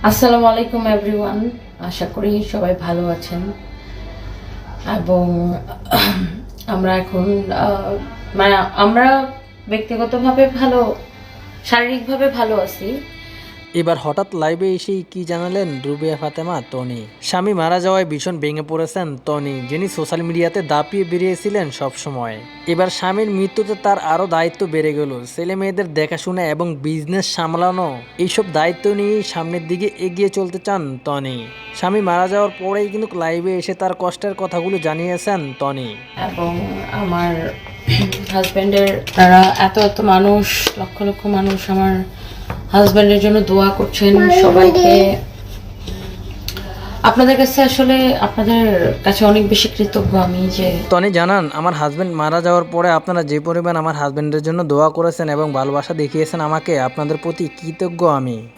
আসসালামু আলাইকুম এভরিওয়ান। আশা করি সবাই ভালো আছেন এবং আমরা এখন মানে আমরা ব্যক্তিগতভাবে ভালো, শারীরিকভাবে ভালো আছি। এবার হঠাৎ লাইভে এসেই কি জানালেন রুবিয়া ফাতেমা তনি। স্বামী মারা যাওয়ায় ভীষণ ভেঙে পড়েছেন তনি, যিনি সোশ্যাল মিডিয়াতে দাপিয়ে বেরিয়েছিলেন সবসময়। এবার স্বামীর মৃত্যুতে তার আরও দায়িত্ব বেড়ে গেল। ছেলে মেয়েদের দেখাশোনা এবং বিজনেস সামলানো, এইসব দায়িত্ব নিয়েই সামনের দিকে এগিয়ে চলতে চান তনি। স্বামী মারা যাওয়ার পরেই কিন্তু লাইভে এসে তার কষ্টের কথাগুলো জানিয়েছেন তনি। এবং আমার হাজব্যান্ডের তারা এত এত মানুষ, লক্ষ লক্ষ মানুষ আমার হাজব্যান্ডের জন্য দোয়া করছেন। সবাইকে আপনাদের কাছে আসলে আপনাদের কাছে অনেক বেশি কৃতজ্ঞ আমি যে তনি জানান, আমার হাজব্যান্ড মারা যাওয়ার পরে আপনারা যে পরিমাণ আমার হাজব্যান্ডের জন্য দোয়া করেছেন এবং ভালোবাসা দেখিয়েছেন আমাকে, আপনাদের প্রতি কৃতজ্ঞ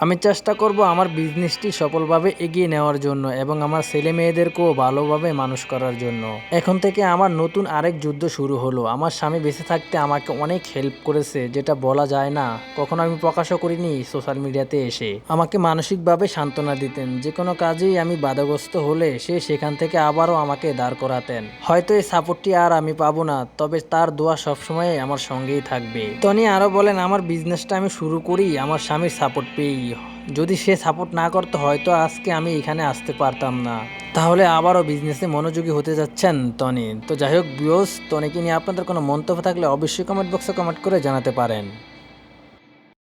আমি চেষ্টা করব আমার বিজনেসটি সফলভাবে এগিয়ে নেওয়ার জন্য এবং আমার ছেলে মেয়েদেরকেও ভালোভাবে মানুষ করার জন্য। এখন থেকে আমার নতুন আরেক যুদ্ধ শুরু হলো। আমার স্বামী বেঁচে থাকতে আমাকে অনেক হেল্প করেছে, যেটা বলা যায় না, কখনো আমি প্রকাশও করিনি সোশ্যাল মিডিয়াতে এসে। আমাকে মানসিকভাবে সান্ত্বনা দিতেন, যে কোনো কাজেই আমি বাধাগ্রস্ত হলে সে সেখান থেকে আবারও আমাকে দাঁড় করাতেন। হয়তো এই সাপোর্টটি আর আমি পাবো না, তবে তার দোয়া সবসময় আমার সঙ্গেই থাকবে। টনি আরও বলেন, আমার বিজনেসটা আমি শুরু করি আমার স্বামীর সাপোর্ট পেয়েই। যদি সে সাপোর্ট না করতো হয়তো আজকে আমি এখানে আসতে পারতাম না। তাহলে আবারও বিজনেসে মনোযোগী হতে যাচ্ছেন টনি। তো যাই হোক ভিউয়ার্স, টনিকে নিয়ে আপনাদের কোনো মন্তব্য থাকলে অবশ্যই কমেন্ট বক্সে কমেন্ট করে জানাতে পারেন।